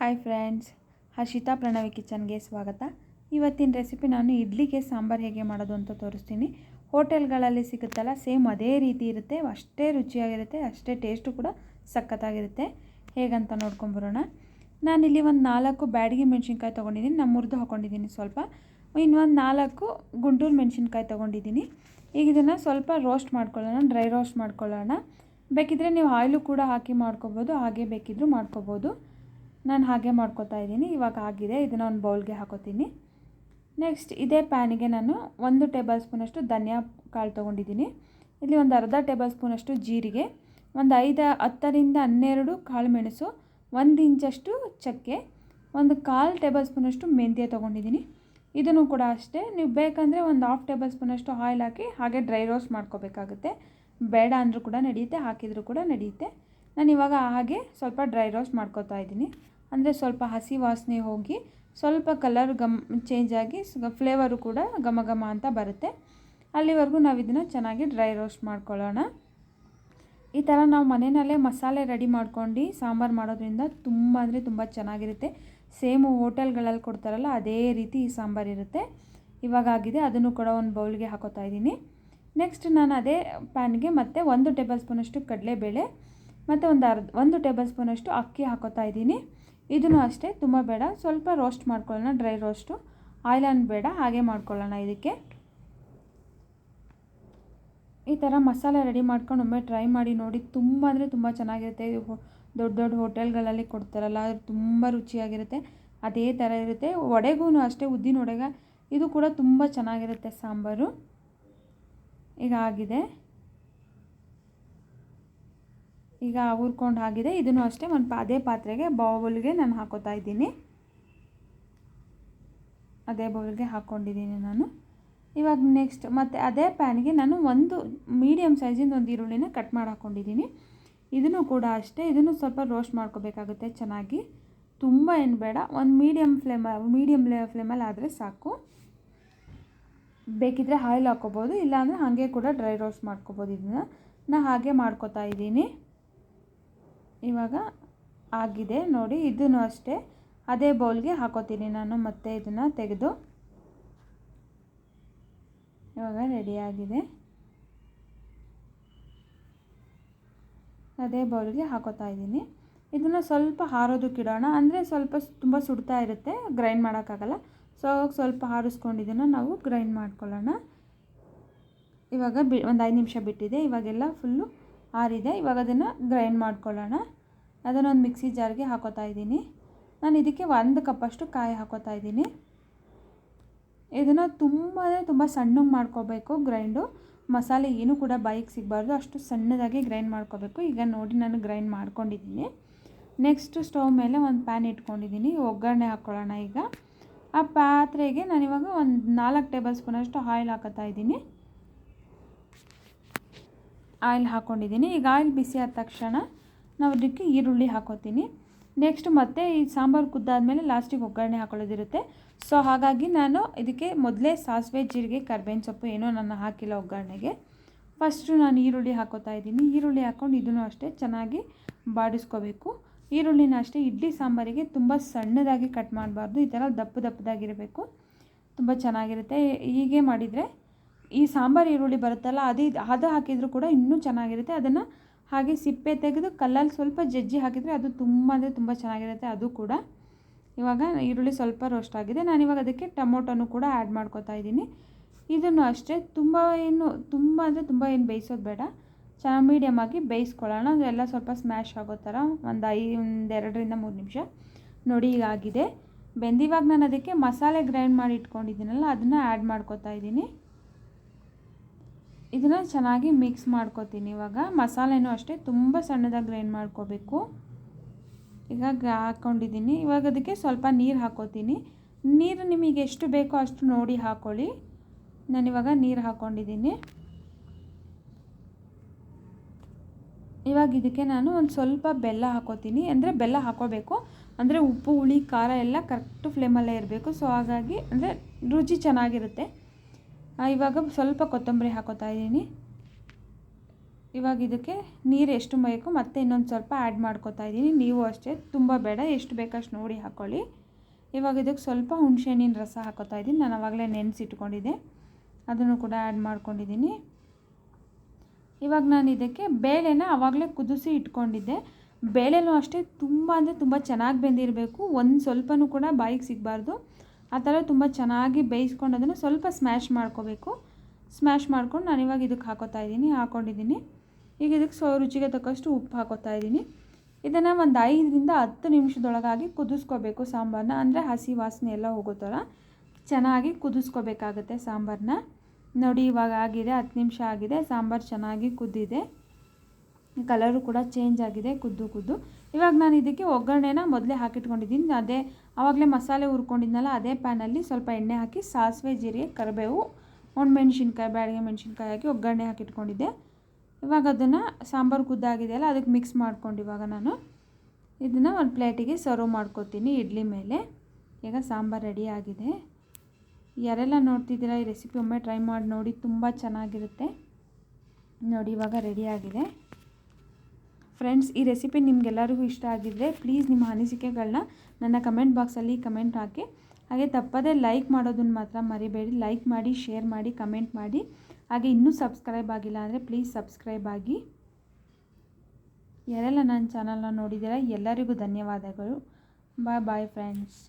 Hi friends, Harshita Pranavi ಕಿಚನ್ಗೆ ಸ್ವಾಗತ. ಇವತ್ತಿನ recipe ನಾನು ಇಡ್ಲಿಗೆ ಸಾಂಬಾರು ಹೇಗೆ ಮಾಡೋದು ಅಂತ ತೋರಿಸ್ತೀನಿ. ಹೋಟೆಲ್ಗಳಲ್ಲಿ ಸಿಗುತ್ತಲ್ಲ, ಸೇಮ್ ಅದೇ ರೀತಿ ಇರುತ್ತೆ, ಅಷ್ಟೇ ರುಚಿಯಾಗಿರುತ್ತೆ, ಅಷ್ಟೇ ಟೇಸ್ಟು ಕೂಡ ಸಖತ್ತಾಗಿರುತ್ತೆ. ಹೇಗಂತ ನೋಡ್ಕೊಂಬರೋಣ. ನಾನಿಲ್ಲಿ ಒಂದು 4 ಬ್ಯಾಡಗಿ ಮೆಣಸಿನ್ಕಾಯಿ ತೊಗೊಂಡಿದ್ದೀನಿ. ನಾನು ಮುರಿದು ಹಾಕ್ಕೊಂಡಿದ್ದೀನಿ ಸ್ವಲ್ಪ. ಇನ್ನೊಂದು 4 ಗುಂಟೂರು ಮೆಣಸಿನ್ಕಾಯಿ ತೊಗೊಂಡಿದ್ದೀನಿ. ಈಗ ಇದನ್ನು ಸ್ವಲ್ಪ ರೋಸ್ಟ್ ಮಾಡ್ಕೊಳ್ಳೋಣ, ಡ್ರೈ ರೋಸ್ಟ್ ಮಾಡ್ಕೊಳ್ಳೋಣ. ಬೇಕಿದ್ದರೆ ನೀವು ಆಯಿಲು ಕೂಡ ಹಾಕಿ ಮಾಡ್ಕೋಬೋದು, ಹಾಗೆ ಬೇಕಿದ್ದರೂ ಮಾಡ್ಕೋಬೋದು. ನಾನು ಹಾಗೆ ಮಾಡ್ಕೊತಾ ಇದ್ದೀನಿ. ಇವಾಗ ಆಗಿದೆ, ಇದನ್ನು ಒಂದು ಬೌಲ್ಗೆ ಹಾಕೋತೀನಿ. ನೆಕ್ಸ್ಟ್ ಇದೇ ಪ್ಯಾನಿಗೆ ನಾನು 1 ಟೇಬಲ್ ಸ್ಪೂನಷ್ಟು ಧನಿಯಾ ಕಾಳು ತೊಗೊಂಡಿದ್ದೀನಿ. ಇಲ್ಲಿ ಒಂದು ಅರ್ಧ ಟೇಬಲ್ ಸ್ಪೂನಷ್ಟು ಜೀರಿಗೆ, ಒಂದು 10ರಿಂದ 12 ಕಾಳು ಮೆಣಸು, 1 ಇಂಚಷ್ಟು ಚಕ್ಕೆ, ಒಂದು 1/4 ಟೇಬಲ್ ಸ್ಪೂನಷ್ಟು ಮೆಂತ್ಯ ತೊಗೊಂಡಿದ್ದೀನಿ. ಇದನ್ನು ಕೂಡ ಅಷ್ಟೇ, ನೀವು ಬೇಕಂದರೆ ಒಂದು 1/2 ಟೇಬಲ್ ಸ್ಪೂನಷ್ಟು ಆಯಿಲ್ ಹಾಕಿ ಹಾಗೆ ಡ್ರೈ ರೋಸ್ಟ್ ಮಾಡ್ಕೋಬೇಕಾಗುತ್ತೆ. ಬೇಡ ಅಂದರೂ ಕೂಡ ನಡೆಯುತ್ತೆ, ಹಾಕಿದರೂ ಕೂಡ ನಡೆಯುತ್ತೆ. ನಾನು ಇವಾಗ ಹಾಗೆ ಸ್ವಲ್ಪ ಡ್ರೈ ರೋಸ್ಟ್ ಮಾಡ್ಕೋತಾ ಇದ್ದೀನಿ. ಅಂದರೆ ಸ್ವಲ್ಪ ಹಸಿ ವಾಸನೆ ಹೋಗಿ ಸ್ವಲ್ಪ ಕಲರ್ ಚೇಂಜ್ ಆಗಿ ಫ್ಲೇವರು ಕೂಡ ಘಮ ಘಮ ಅಂತ ಬರುತ್ತೆ. ಅಲ್ಲಿವರೆಗೂ ನಾವು ಇದನ್ನು ಚೆನ್ನಾಗಿ ಡ್ರೈ ರೋಸ್ಟ್ ಮಾಡ್ಕೊಳ್ಳೋಣ. ಈ ಥರ ನಾವು ಮನೆಯಲ್ಲೇ ಮಸಾಲೆ ರೆಡಿ ಮಾಡ್ಕೊಂಡು ಸಾಂಬಾರು ಮಾಡೋದ್ರಿಂದ ತುಂಬ ಅಂದರೆ ತುಂಬ ಚೆನ್ನಾಗಿರುತ್ತೆ. ಸೇಮು ಹೋಟೆಲ್ಗಳಲ್ಲಿ ಕೊಡ್ತಾರಲ್ಲ ಅದೇ ರೀತಿ ಈ ಸಾಂಬಾರು ಇರುತ್ತೆ. ಇವಾಗ ಆಗಿದೆ, ಅದನ್ನು ಕೂಡ ಒಂದು ಬೌಲ್ಗೆ ಹಾಕೋತಾ ಇದ್ದೀನಿ. ನೆಕ್ಸ್ಟ್ ನಾನು ಅದೇ ಪ್ಯಾನ್ಗೆ ಮತ್ತೆ 1 ಟೇಬಲ್ ಸ್ಪೂನಷ್ಟು ಕಡಲೆಬೇಳೆ ಮತ್ತು 1 ಟೇಬಲ್ ಸ್ಪೂನಷ್ಟು ಅಕ್ಕಿ ಹಾಕೋತಾ ಇದ್ದೀನಿ. ಇದನ್ನು ಅಷ್ಟೇ, ತುಂಬ ಬೇಡ, ಸ್ವಲ್ಪ ರೋಸ್ಟ್ ಮಾಡ್ಕೊಳ್ಳೋಣ, ಡ್ರೈ ರೋಸ್ಟು, ಆಯಿಲನ್ನು ಬೇಡ, ಹಾಗೆ ಮಾಡ್ಕೊಳ್ಳೋಣ. ಇದಕ್ಕೆ ಈ ಥರ ಮಸಾಲೆ ರೆಡಿ ಮಾಡ್ಕೊಂಡು ಒಮ್ಮೆ ಟ್ರೈ ಮಾಡಿ ನೋಡಿ, ತುಂಬ ಅಂದರೆ ತುಂಬ ಚೆನ್ನಾಗಿರುತ್ತೆ. ದೊಡ್ಡ ದೊಡ್ಡ ಹೋಟೆಲ್ಗಳಲ್ಲಿ ಕೊಡ್ತಾರಲ್ಲ, ಅದು ತುಂಬ ರುಚಿಯಾಗಿರುತ್ತೆ, ಅದೇ ಥರ ಇರುತ್ತೆ. ವಡೆಗೂ ಅಷ್ಟೇ, ಉದ್ದಿನ ವಡೆಗೆ ಇದು ಕೂಡ ತುಂಬ ಚೆನ್ನಾಗಿರುತ್ತೆ ಸಾಂಬಾರು. ಈಗ ಆಗಿದೆ, ಈಗ ಹುರ್ಕೊಂಡು ಆಗಿದೆ. ಇದನ್ನು ಅಷ್ಟೇ ಅದೇ ಪಾತ್ರೆಗೆ ಬೌಲ್ಗೆ ನಾನು ಹಾಕೋತಾ ಇದ್ದೀನಿ. ಅದೇ ಬೌಲ್ಗೆ ಹಾಕ್ಕೊಂಡಿದ್ದೀನಿ ನಾನು. ಇವಾಗ ನೆಕ್ಸ್ಟ್ ಮತ್ತು ಅದೇ ಪ್ಯಾನ್ಗೆ ನಾನು ಒಂದು ಮೀಡಿಯಮ್ ಸೈಜಿಂದ ಒಂದು ಈರುಳ್ಳಿನ ಕಟ್ ಮಾಡಿ ಹಾಕ್ಕೊಂಡಿದ್ದೀನಿ. ಇದನ್ನು ಕೂಡ ಅಷ್ಟೇ, ಇದನ್ನು ಸ್ವಲ್ಪ ರೋಸ್ಟ್ ಮಾಡ್ಕೋಬೇಕಾಗುತ್ತೆ ಚೆನ್ನಾಗಿ, ತುಂಬ ಏನು ಬೇಡ, ಒಂದು ಮೀಡಿಯಮ್ ಫ್ಲೇಮಲ್ಲಿ ಆದರೆ ಸಾಕು. ಬೇಕಿದ್ದರೆ ಆಯಿಲ್ ಹಾಕ್ಕೋಬೋದು, ಇಲ್ಲಾಂದರೆ ಹಾಗೆ ಕೂಡ ಡ್ರೈ ರೋಸ್ಟ್ ಮಾಡ್ಕೋಬೋದು. ಇದನ್ನು ನಾನು ಹಾಗೆ ಮಾಡ್ಕೋತಾ ಇದ್ದೀನಿ. ಇವಾಗ ಆಗಿದೆ ನೋಡಿ, ಇದನ್ನು ಅಷ್ಟೇ ಅದೇ ಬೌಲ್ಗೆ ಹಾಕೋತೀನಿ ನಾನು. ಮತ್ತೆ ಇದನ್ನು ತೆಗೆದು ಇವಾಗ ರೆಡಿಯಾಗಿದೆ, ಅದೇ ಬೌಲ್ಗೆ ಹಾಕೋತಾ ಇದ್ದೀನಿ. ಇದನ್ನು ಸ್ವಲ್ಪ ಆರೋದಕ್ಕಿಡೋಣ, ಅಂದರೆ ಸ್ವಲ್ಪ ತುಂಬ ಸುಡ್ತಾ ಇರುತ್ತೆ, ಗ್ರೈಂಡ್ ಮಾಡೋಕ್ಕಾಗಲ್ಲ. ಸೊ ಸ್ವಲ್ಪ ಆರಿಸ್ಕೊಂಡಿದ್ದನ್ನು ನಾವು ಗ್ರೈಂಡ್ ಮಾಡ್ಕೊಳ್ಳೋಣ. ಇವಾಗ ಒಂದು 5 ನಿಮಿಷ ಬಿಟ್ಟಿದೆ, ಇವಾಗೆಲ್ಲ ಫುಲ್ಲು ಆರಿದೆ. ಇವಾಗ ಅದನ್ನು ಗ್ರೈಂಡ್ ಮಾಡ್ಕೊಳ್ಳೋಣ. ಅದನ್ನೊಂದು ಮಿಕ್ಸಿ ಜಾರ್ಗೆ ಹಾಕೋತಾ ಇದ್ದೀನಿ. ನಾನು ಇದಕ್ಕೆ 1 ಕಪ್ಪಷ್ಟು ಕಾಯಿ ಹಾಕೋತಾ ಇದ್ದೀನಿ. ಇದನ್ನು ತುಂಬ ಅಂದರೆ ತುಂಬ ಸಣ್ಣಗೆ ಮಾಡ್ಕೋಬೇಕು ಗ್ರೈಂಡು. ಮಸಾಲೆ ಏನೂ ಕೂಡ ಬಾಯಿಗೆ ಸಿಗಬಾರ್ದು, ಅಷ್ಟು ಸಣ್ಣದಾಗಿ ಗ್ರೈಂಡ್ ಮಾಡ್ಕೋಬೇಕು. ಈಗ ನೋಡಿ ನಾನು ಗ್ರೈಂಡ್ ಮಾಡ್ಕೊಂಡಿದ್ದೀನಿ. ನೆಕ್ಸ್ಟ್ ಸ್ಟವ್ ಮೇಲೆ ಒಂದು ಪ್ಯಾನ್ ಇಟ್ಕೊಂಡಿದ್ದೀನಿ, ಒಗ್ಗರಣೆ ಹಾಕ್ಕೊಳ್ಳೋಣ. ಈಗ ಆ ಪಾತ್ರೆಗೆ ನಾನಿವಾಗ ಒಂದು 4 ಟೇಬಲ್ ಸ್ಪೂನಷ್ಟು ಆಯಿಲ್ ಹಾಕೋತಾ ಇದ್ದೀನಿ. ಆಯಿಲ್ ಹಾಕ್ಕೊಂಡಿದ್ದೀನಿ. ಈಗ ಆಯಿಲ್ ಬಿಸಿ ಆದ ತಕ್ಷಣ ನಾವು ಅದಕ್ಕೆ ಈರುಳ್ಳಿ ಹಾಕೋತೀನಿ. ನೆಕ್ಸ್ಟ್ ಮತ್ತೆ ಈ ಸಾಂಬಾರು ಕುದ್ದಾದಮೇಲೆ ಲಾಸ್ಟಿಗೆ ಒಗ್ಗರಣೆ ಹಾಕೊಳ್ಳೋದಿರುತ್ತೆ. ಸೊ ಹಾಗಾಗಿ ನಾನು ಇದಕ್ಕೆ ಮೊದಲೇ ಸಾಸಿವೆ, ಜೀರಿಗೆ, ಕರ್ಬೇವಿನ ಸೊಪ್ಪು ಏನೋ ನಾನು ಹಾಕಿಲ್ಲ ಒಗ್ಗರಣೆಗೆ. ಫಸ್ಟು ನಾನು ಈರುಳ್ಳಿ ಹಾಕೋತಾ ಇದ್ದೀನಿ. ಈರುಳ್ಳಿ ಹಾಕ್ಕೊಂಡು ಇದನ್ನು ಅಷ್ಟೇ ಚೆನ್ನಾಗಿ ಬಾಡಿಸ್ಕೋಬೇಕು. ಈರುಳ್ಳಿನ ಅಷ್ಟೇ ಇಡ್ಲಿ ಸಾಂಬಾರಿಗೆ ತುಂಬ ಸಣ್ಣದಾಗಿ ಕಟ್ ಮಾಡಬಾರ್ದು, ಈ ಥರ ದಪ್ಪದಾಗಿರಬೇಕು, ತುಂಬ ಚೆನ್ನಾಗಿರುತ್ತೆ. ಹೀಗೆ ಮಾಡಿದರೆ ಈ ಸಾಂಬಾರು ಈರುಳ್ಳಿ ಬರುತ್ತಲ್ಲ, ಅದು ಹಾಕಿದರೂ ಕೂಡ ಇನ್ನೂ ಚೆನ್ನಾಗಿರುತ್ತೆ. ಅದನ್ನು ಹಾಗೆ ಸಿಪ್ಪೆ ತೆಗೆದು ಕಲ್ಲಲ್ಲಿ ಸ್ವಲ್ಪ ಜಜ್ಜಿ ಹಾಕಿದರೆ ಅದು ತುಂಬ ಅಂದರೆ ತುಂಬ ಚೆನ್ನಾಗಿರುತ್ತೆ ಅದು ಕೂಡ. ಇವಾಗ ಈರುಳ್ಳಿ ಸ್ವಲ್ಪ ರೋಸ್ಟ್ ಆಗಿದೆ. ನಾನಿವಾಗ ಅದಕ್ಕೆ ಟೊಮೊಟೊನು ಕೂಡ ಆ್ಯಡ್ ಮಾಡ್ಕೋತಾ ಇದ್ದೀನಿ. ಇದನ್ನು ಅಷ್ಟೇ ತುಂಬ ಅಂದರೆ ತುಂಬ ಏನು ಬೇಯಿಸೋದು ಬೇಡ, ಚೆನ್ನಾಗಿ ಮೀಡಿಯಮ್ ಆಗಿ ಬೇಯಿಸ್ಕೊಳ್ಳೋಣ. ಅದೆಲ್ಲ ಸ್ವಲ್ಪ ಸ್ಮ್ಯಾಶ್ ಆಗೋ ಥರ ಒಂದು 2ರಿಂದ 3 ನಿಮಿಷ ನೋಡಿ. ಈಗ ಆಗಿದೆ, ಬೆಂದಿವಾಗ ನಾನು ಅದಕ್ಕೆ ಮಸಾಲೆ ಗ್ರೈಂಡ್ ಮಾಡಿ ಇಟ್ಕೊಂಡಿದ್ದೀನಲ್ಲ, ಅದನ್ನು ಆ್ಯಡ್ ಮಾಡ್ಕೋತಾ ಇದ್ದೀನಿ. ಇದನ್ನು ಚೆನ್ನಾಗಿ ಮಿಕ್ಸ್ ಮಾಡ್ಕೋತೀನಿ. ಇವಾಗ ಮಸಾಲೆನೂ ಅಷ್ಟೇ ತುಂಬ ಸಣ್ಣದಾಗಿ ಗ್ರೈಂಡ್ ಮಾಡ್ಕೋಬೇಕು. ಈಗ ಹಾಕ್ಕೊಂಡಿದ್ದೀನಿ. ಇವಾಗ ಅದಕ್ಕೆ ಸ್ವಲ್ಪ ನೀರು ಹಾಕ್ಕೋತೀನಿ. ನೀರು ನಿಮಗೆ ಎಷ್ಟು ಬೇಕೋ ಅಷ್ಟು ನೋಡಿ ಹಾಕ್ಕೊಳ್ಳಿ. ನಾನಿವಾಗ ನೀರು ಹಾಕ್ಕೊಂಡಿದ್ದೀನಿ. ಇವಾಗ ಇದಕ್ಕೆ ನಾನು ಒಂದು ಸ್ವಲ್ಪ ಬೆಲ್ಲ ಹಾಕ್ಕೋತೀನಿ. ಅಂದರೆ ಬೆಲ್ಲ ಹಾಕ್ಕೋಬೇಕು, ಅಂದರೆ ಉಪ್ಪು, ಹುಳಿ, ಖಾರ ಎಲ್ಲ ಕರೆಕ್ಟು ಫ್ಲೇಮಲ್ಲೇ ಇರಬೇಕು. ಸೊ ಹಾಗಾಗಿ ಅಂದರೆ ರುಚಿ ಚೆನ್ನಾಗಿರುತ್ತೆ. ಇವಾಗ ಸ್ವಲ್ಪ ಕೊತ್ತಂಬರಿ ಹಾಕೋತಾ ಇದ್ದೀನಿ. ಇವಾಗ ಇದಕ್ಕೆ ನೀರು ಎಷ್ಟು ಬೇಕು ಮತ್ತೆ ಇನ್ನೊಂದು ಸ್ವಲ್ಪ ಆ್ಯಡ್ ಮಾಡ್ಕೊತಾ ಇದ್ದೀನಿ. ನೀವು ಅಷ್ಟೇ, ತುಂಬ ಬೇಡ, ಎಷ್ಟು ಬೇಕಷ್ಟು ನೋಡಿ ಹಾಕ್ಕೊಳ್ಳಿ. ಇವಾಗ ಇದಕ್ಕೆ ಸ್ವಲ್ಪ ಹುಣಸೆಹಣ್ಣಿನ ರಸ ಹಾಕೋತಾ ಇದ್ದೀನಿ. ನಾನು ಆವಾಗಲೇ ನೆನೆಸಿಟ್ಕೊಂಡಿದ್ದೆ, ಅದನ್ನು ಕೂಡ ಆ್ಯಡ್ ಮಾಡ್ಕೊಂಡಿದ್ದೀನಿ. ಇವಾಗ ನಾನು ಇದಕ್ಕೆ ಬೇಳೆನ ಆವಾಗಲೇ ಕುದಿಸಿ ಇಟ್ಕೊಂಡಿದ್ದೆ. ಬೇಳೆನೂ ಅಷ್ಟೇ ತುಂಬ ಅಂದರೆ ತುಂಬ ಚೆನ್ನಾಗಿ ಬೆಂದಿರಬೇಕು, ಒಂದು ಸ್ವಲ್ಪನೂ ಕೂಡ ಬಾಯಿಗೆ ಸಿಗಬಾರ್ದು. ಆ ಥರ ತುಂಬ ಚೆನ್ನಾಗಿ ಬೇಯಿಸ್ಕೊಂಡು ಅದನ್ನು ಸ್ವಲ್ಪ ಸ್ಮ್ಯಾಶ್ ಮಾಡ್ಕೋಬೇಕು. ಸ್ಮ್ಯಾಶ್ ಮಾಡ್ಕೊಂಡು ನಾನು ಇವಾಗ ಇದಕ್ಕೆ ಹಾಕ್ಕೊಂಡಿದ್ದೀನಿ. ಈಗ ಇದಕ್ಕೆ ರುಚಿಗೆ ತಕ್ಕಷ್ಟು ಉಪ್ಪು ಹಾಕೋತಾ ಇದ್ದೀನಿ. ಇದನ್ನು ಒಂದು 5ರಿಂದ 10 ನಿಮಿಷದೊಳಗಾಗಿ ಕುದಿಸ್ಕೋಬೇಕು ಸಾಂಬಾರನ್ನ. ಅಂದರೆ ಹಸಿ ವಾಸನೆ ಎಲ್ಲ ಹೋಗೋ ಥರ ಚೆನ್ನಾಗಿ ಕುದಿಸ್ಕೋಬೇಕಾಗುತ್ತೆ ಸಾಂಬಾರನ್ನ. ನೋಡಿ ಇವಾಗ ಆಗಿದೆ, 10 ನಿಮಿಷ ಆಗಿದೆ. ಸಾಂಬಾರು ಚೆನ್ನಾಗಿ ಕುದ್ದಿದೆ, ಕಲರು ಕೂಡ ಚೇಂಜ್ ಆಗಿದೆ ಕುದ್ದು. ಇವಾಗ ನಾನು ಇದಕ್ಕೆ ಒಗ್ಗರಣೆನ ಮೊದಲೇ ಹಾಕಿಟ್ಕೊಂಡಿದ್ದೀನಿ. ಆವಾಗಲೇ ಮಸಾಲೆ ಹುರ್ಕೊಂಡಿದ್ನಲ್ಲ, ಅದೇ ಪ್ಯಾನಲ್ಲಿ ಸ್ವಲ್ಪ ಎಣ್ಣೆ ಹಾಕಿ ಸಾಸಿವೆ, ಜೀರಿಗೆ, ಕರಿಬೇವು, ಒಣಮೆಣ್ಸಿನ್ಕಾಯಿ, ಬ್ಯಾಡಗೆ ಮೆಣಸಿನ್ಕಾಯಿ ಹಾಕಿ ಒಗ್ಗರಣೆ ಹಾಕಿಟ್ಕೊಂಡಿದ್ದೆ. ಇವಾಗ ಅದನ್ನು ಸಾಂಬಾರು ಕುದ್ದಾಗಿದೆಯಲ್ಲ, ಅದಕ್ಕೆ ಮಿಕ್ಸ್ ಮಾಡ್ಕೊಂಡು ಇವಾಗ ನಾನು ಇದನ್ನು ಒಂದು ಪ್ಲೇಟಿಗೆ ಸರ್ವ್ ಮಾಡ್ಕೊತೀನಿ ಇಡ್ಲಿ ಮೇಲೆ. ಈಗ ಸಾಂಬಾರು ರೆಡಿ ಆಗಿದೆ. ಯಾರೆಲ್ಲ ನೋಡ್ತಿದ್ದೀರಾ ಈ ರೆಸಿಪಿ ಒಮ್ಮೆ ಟ್ರೈ ಮಾಡಿ ನೋಡಿ, ತುಂಬ ಚೆನ್ನಾಗಿರುತ್ತೆ. ನೋಡಿ ಇವಾಗ ರೆಡಿಯಾಗಿದೆ. ಫ್ರೆಂಡ್ಸ್, ಈ ರೆಸಿಪಿ ನಿಮಗೆಲ್ಲರಿಗೂ ಇಷ್ಟ ಆಗಿದ್ದರೆ ಪ್ಲೀಸ್ ನಿಮ್ಮ ಅನಿಸಿಕೆಗಳನ್ನ ನನ್ನ ಕಮೆಂಟ್ ಬಾಕ್ಸಲ್ಲಿ ಕಮೆಂಟ್ ಹಾಕಿ. ಹಾಗೆ ತಪ್ಪದೇ ಲೈಕ್ ಮಾಡೋದನ್ನು ಮಾತ್ರ ಮರಿಬೇಡಿ. ಲೈಕ್ ಮಾಡಿ, ಶೇರ್ ಮಾಡಿ, ಕಮೆಂಟ್ ಮಾಡಿ. ಹಾಗೆ ಇನ್ನೂ ಸಬ್ಸ್ಕ್ರೈಬ್ ಆಗಿಲ್ಲ ಅಂದರೆ ಪ್ಲೀಸ್ ಸಬ್ಸ್ಕ್ರೈಬ್ ಆಗಿ. ಯಾರೆಲ್ಲ ನನ್ನ ಚಾನಲ್ನ ನೋಡಿದ್ದೀರಾ ಎಲ್ಲರಿಗೂ ಧನ್ಯವಾದಗಳು. Bye friends.